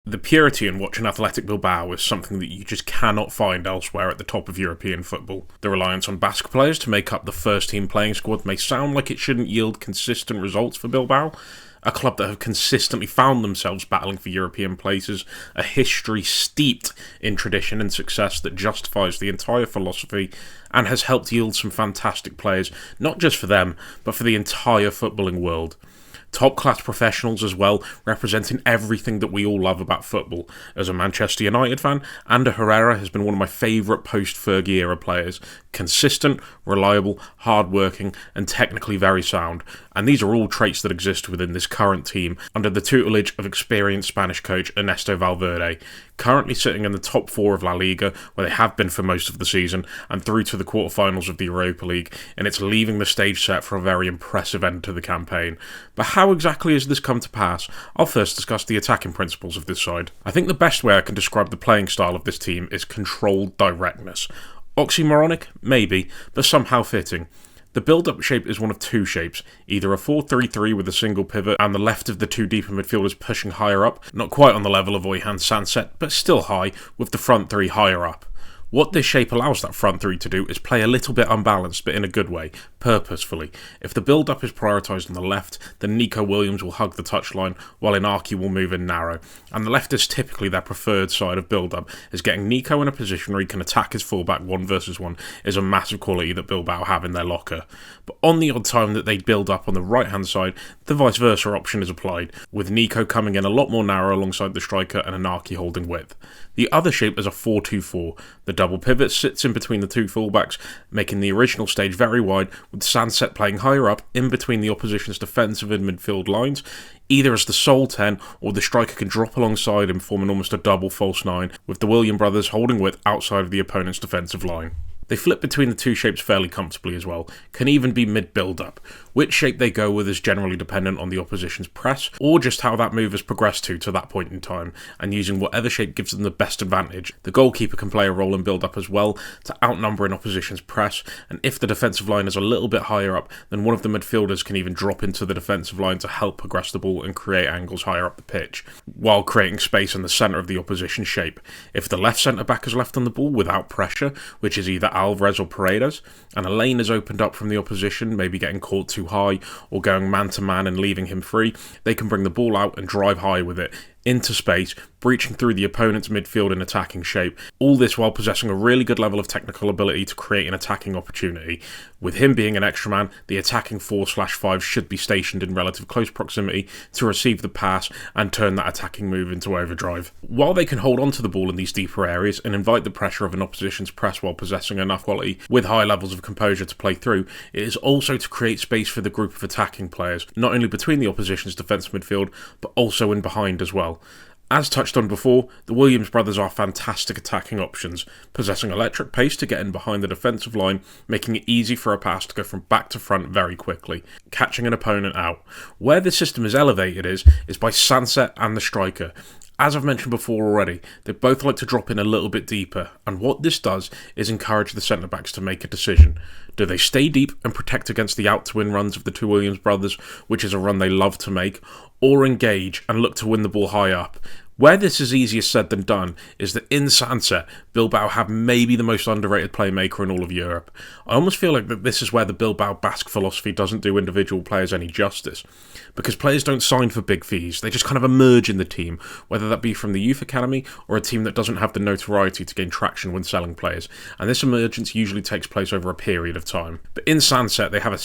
The purity in watching Athletic Bilbao is something that you just cannot find elsewhere at the top of European football. The reliance on Basque players to make up the first-team playing squad may sound like it shouldn't yield consistent results for Bilbao, a club that have consistently found themselves battling for European places, a history steeped in tradition and success that justifies the entire philosophy and has helped yield some fantastic players, not just for them, but for the entire footballing world. Top-class professionals as well, representing everything that we all love about football. As a Manchester United fan, Ander Herrera has been one of my favourite post-Fergie era players. Consistent, reliable, hard-working, and technically very sound. And these are all traits that exist within this current team under the tutelage of experienced Spanish coach Ernesto Valverde, currently sitting in the top four of La Liga, where they have been for most of the season, and through to the quarterfinals of the Europa League, and it's leaving the stage set for a very impressive end to the campaign. But how exactly has this come to pass? I'll first discuss the attacking principles of this side. I think the best way I can describe the playing style of this team is controlled directness. Oxymoronic? Maybe, but somehow fitting. The build-up shape is one of two shapes, either a 4-3-3 with a single pivot and the left of the two deeper midfielders pushing higher up, not quite on the level of Oyhan Sanset, but still high, with the front three higher up. What this shape allows that front three to do is play a little bit unbalanced, but in a good way, purposefully. If the build-up is prioritised on the left, then Nico Williams will hug the touchline, while Inaki will move in narrow. And the left is typically their preferred side of build-up, as getting Nico in a position where he can attack his fullback 1-versus-1 is a massive quality that Bilbao have in their locker. But on the odd time that they build up on the right-hand side, the vice-versa option is applied, with Nico coming in a lot more narrow alongside the striker and Inaki holding width. The other shape is a 4-2-4. The double pivot sits in between the two fullbacks, making the original stage very wide, with Sanset playing higher up in between the opposition's defensive and midfield lines, either as the sole 10 or the striker can drop alongside him, forming almost a double false 9, with the William brothers holding width outside of the opponent's defensive line. They flip between the two shapes fairly comfortably as well, can even be mid-build-up. Which shape they go with is generally dependent on the opposition's press, or just how that move has progressed to that point in time, and using whatever shape gives them the best advantage. The goalkeeper can play a role in build-up as well, to outnumber an opposition's press, and if the defensive line is a little bit higher up, then one of the midfielders can even drop into the defensive line to help progress the ball and create angles higher up the pitch, while creating space in the centre of the opposition shape. If the left centre-back is left on the ball without pressure, which is either Alvarez or Paredes, and a lane is opened up from the opposition, maybe getting caught too high or going man-to-man and leaving him free, they can bring the ball out and drive high with it into space, breaching through the opponent's midfield in attacking shape, all this while possessing a really good level of technical ability to create an attacking opportunity. With him being an extra man, the attacking 4/5 should be stationed in relative close proximity to receive the pass and turn that attacking move into overdrive. While they can hold on to the ball in these deeper areas and invite the pressure of an opposition's press while possessing enough quality with high levels of composure to play through, it is also to create space for the group of attacking players, not only between the opposition's defensive midfield, but also in behind as well. As touched on before, the Williams brothers are fantastic attacking options, possessing electric pace to get in behind the defensive line, making it easy for a pass to go from back to front very quickly, catching an opponent out. Where this system is elevated is by Sanset and the striker. As I've mentioned before already, they both like to drop in a little bit deeper, and what this does is encourage the centre-backs to make a decision. Do they stay deep and protect against the out-to-win runs of the two Williams brothers, which is a run they love to make, or engage and look to win the ball high up? Where this is easier said than done is that in Sanset, Bilbao have maybe the most underrated playmaker in all of Europe. I almost feel like that this is where the Bilbao Basque philosophy doesn't do individual players any justice, because players don't sign for big fees, they just kind of emerge in the team, whether that be from the youth academy or a team that doesn't have the notoriety to gain traction when selling players, and this emergence usually takes place over a period of time. But in Sanset, they have a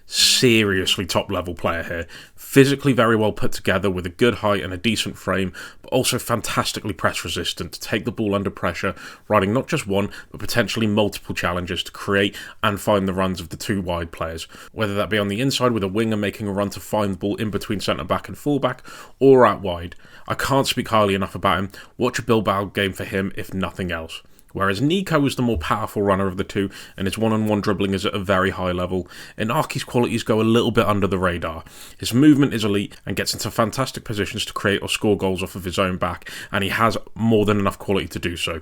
seriously top-level player here, physically very well put together with a good height and a decent frame, but also fantastically press resistant to take the ball under pressure, riding not just one, but potentially multiple challenges to create and find the runs of the two wide players, whether that be on the inside with a winger making a run to find the ball in between centre-back and full-back, or out wide. I can't speak highly enough about him. Watch a Bilbao game for him, if nothing else. Whereas Nico is the more powerful runner of the two, and his one-on-one dribbling is at a very high level, Inaki's qualities go a little bit under the radar. His movement is elite and gets into fantastic positions to create or score goals off of his own back, and he has more than enough quality to do so.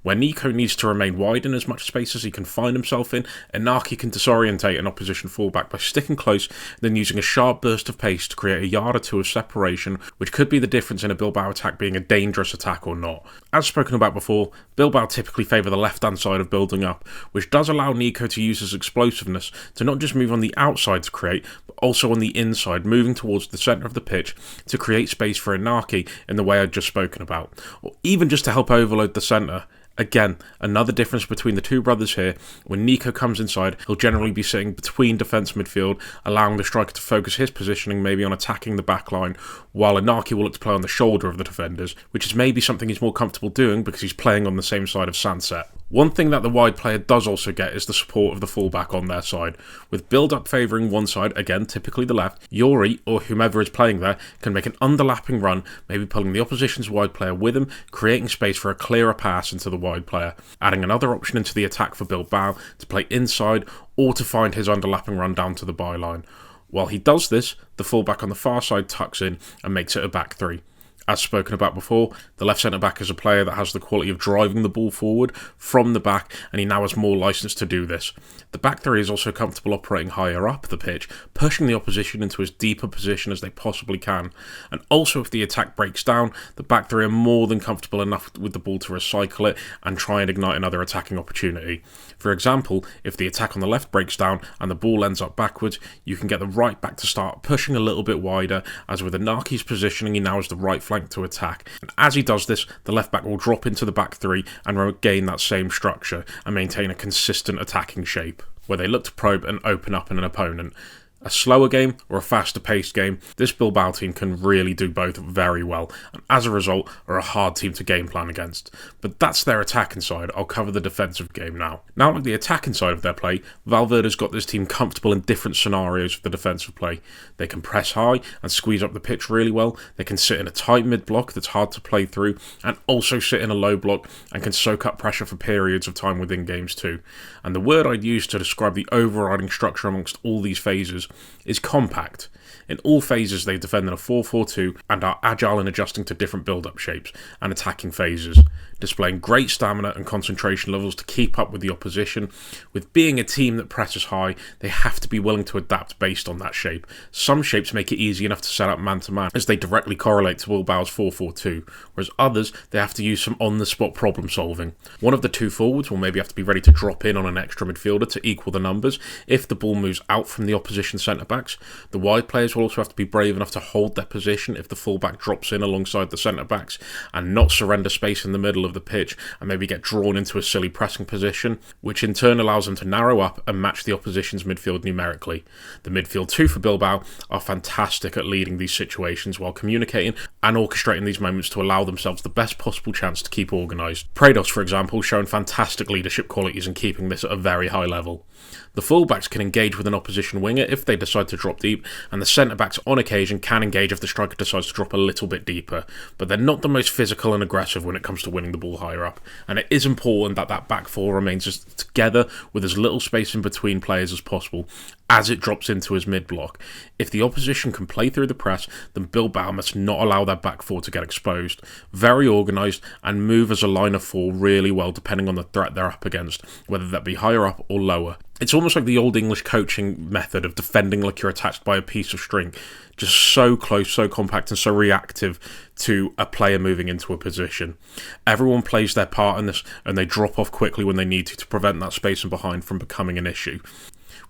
Where Nico needs to remain wide in as much space as he can find himself in, Inaki can disorientate an opposition fullback by sticking close, then using a sharp burst of pace to create a yard or two of separation, which could be the difference in a Bilbao attack being a dangerous attack or not. As spoken about before, Bilbao typically favour the left-hand side of building up, which does allow Nico to use his explosiveness to not just move on the outside to create, but also on the inside, moving towards the centre of the pitch to create space for Inaki in the way I'd just spoken about, or even just to help overload the centre. Again, another difference between the two brothers here. When Nico comes inside, he'll generally be sitting between defence and midfield, allowing the striker to focus his positioning maybe on attacking the back line, while Inaki will look to play on the shoulder of the defenders, which is maybe something he's more comfortable doing because he's playing on the same side of Sunset. One thing that the wide player does also get is the support of the fullback on their side. With build-up favouring one side, again typically the left, Yori, or whomever is playing there, can make an underlapping run, maybe pulling the opposition's wide player with him, creating space for a clearer pass into the wide player, adding another option into the attack for Bilbao to play inside or to find his underlapping run down to the byline. While he does this, the fullback on the far side tucks in and makes it a back three. As spoken about before, the left centre-back is a player that has the quality of driving the ball forward from the back, and he now has more licence to do this. The back three is also comfortable operating higher up the pitch, pushing the opposition into as deep a position as they possibly can. And also, if the attack breaks down, the back three are more than comfortable enough with the ball to recycle it and try and ignite another attacking opportunity. For example, if the attack on the left breaks down and the ball ends up backwards, you can get the right back to start pushing a little bit wider, as with Inaki's positioning, he now has the right flank to attack. And as he does this, the left back will drop into the back three and regain that same structure and maintain a consistent attacking shape, where they look to probe and open up in an opponent. A slower game or a faster paced game, this Bilbao team can really do both very well, and as a result are a hard team to game plan against. But that's their attacking side. I'll cover the defensive game now. Now, like the attacking side of their play, Valverde's got this team comfortable in different scenarios for the defensive play. They can press high and squeeze up the pitch really well. They can sit in a tight mid block that's hard to play through, and also sit in a low block and can soak up pressure for periods of time within games too. And the word I'd use to describe the overriding structure amongst all these phases is compact. In all phases, they defend in a 4-4-2 and are agile in adjusting to different build-up shapes and attacking phases, displaying great stamina and concentration levels to keep up with the opposition. With being a team that presses high, they have to be willing to adapt based on that shape. Some shapes make it easy enough to set up man-to-man, as they directly correlate to Bilbao's 4-4-2, whereas others, they have to use some on-the-spot problem-solving. One of the two forwards will maybe have to be ready to drop in on an extra midfielder to equal the numbers if the ball moves out from the opposition centre-backs. The wide players will also have to be brave enough to hold their position if the fullback drops in alongside the centre-backs and not surrender space in the middle of the pitch and maybe get drawn into a silly pressing position, which in turn allows them to narrow up and match the opposition's midfield numerically. The midfield two for Bilbao are fantastic at leading these situations while communicating and orchestrating these moments to allow themselves the best possible chance to keep organised. Prados, for example, shown fantastic leadership qualities in keeping this at a very high level. The fullbacks can engage with an opposition winger if they decide to drop deep, and the centre-backs on occasion can engage if the striker decides to drop a little bit deeper, but they're not the most physical and aggressive when it comes to winning the ball higher up, and it is important that that back four remains as together with as little space in between players as possible as it drops into his mid-block. If the opposition can play through the press, then Bilbao must not allow their back four to get exposed. Very organised and move as a line of four really well depending on the threat they're up against, whether that be higher up or lower. It's almost like the old English coaching method of defending like you're attached by a piece of string. Just so close, so compact and so reactive to a player moving into a position. Everyone plays their part in this and they drop off quickly when they need to prevent that space in behind from becoming an issue.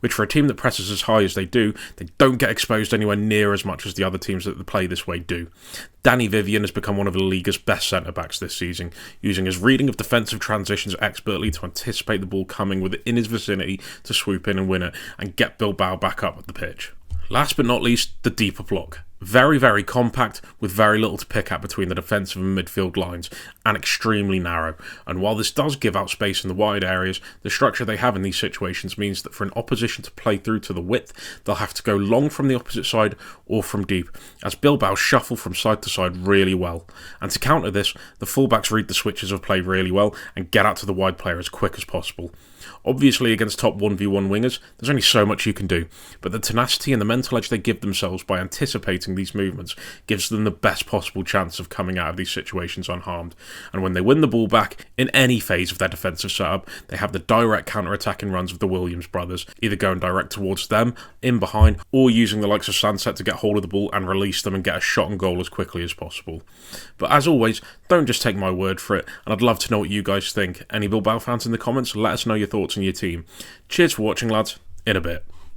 Which for a team that presses as high as they do, they don't get exposed anywhere near as much as the other teams that play this way do. Danny Vivian has become one of the league's best centre-backs this season, using his reading of defensive transitions expertly to anticipate the ball coming within his vicinity to swoop in and win it, and get Bilbao back up at the pitch. Last but not least, the deeper block. Very, very compact, with very little to pick at between the defensive and midfield lines, and extremely narrow. And while this does give out space in the wide areas, the structure they have in these situations means that for an opposition to play through to the width, they'll have to go long from the opposite side or from deep, as Bilbao shuffle from side to side really well. And to counter this, the fullbacks read the switches of play really well and get out to the wide player as quick as possible. Obviously, against top 1v1 wingers, there's only so much you can do, but the tenacity and the mental edge they give themselves by anticipating these movements gives them the best possible chance of coming out of these situations unharmed. And when they win the ball back, in any phase of their defensive setup, they have the direct counter-attacking runs of the Williams brothers, either going direct towards them, in behind, or using the likes of Sunset to get hold of the ball and release them and get a shot on goal as quickly as possible. But as always, don't just take my word for it, and I'd love to know what you guys think. Any Bilbao fans in the comments, let us know your thoughts on your team. Cheers for watching, lads. In a bit.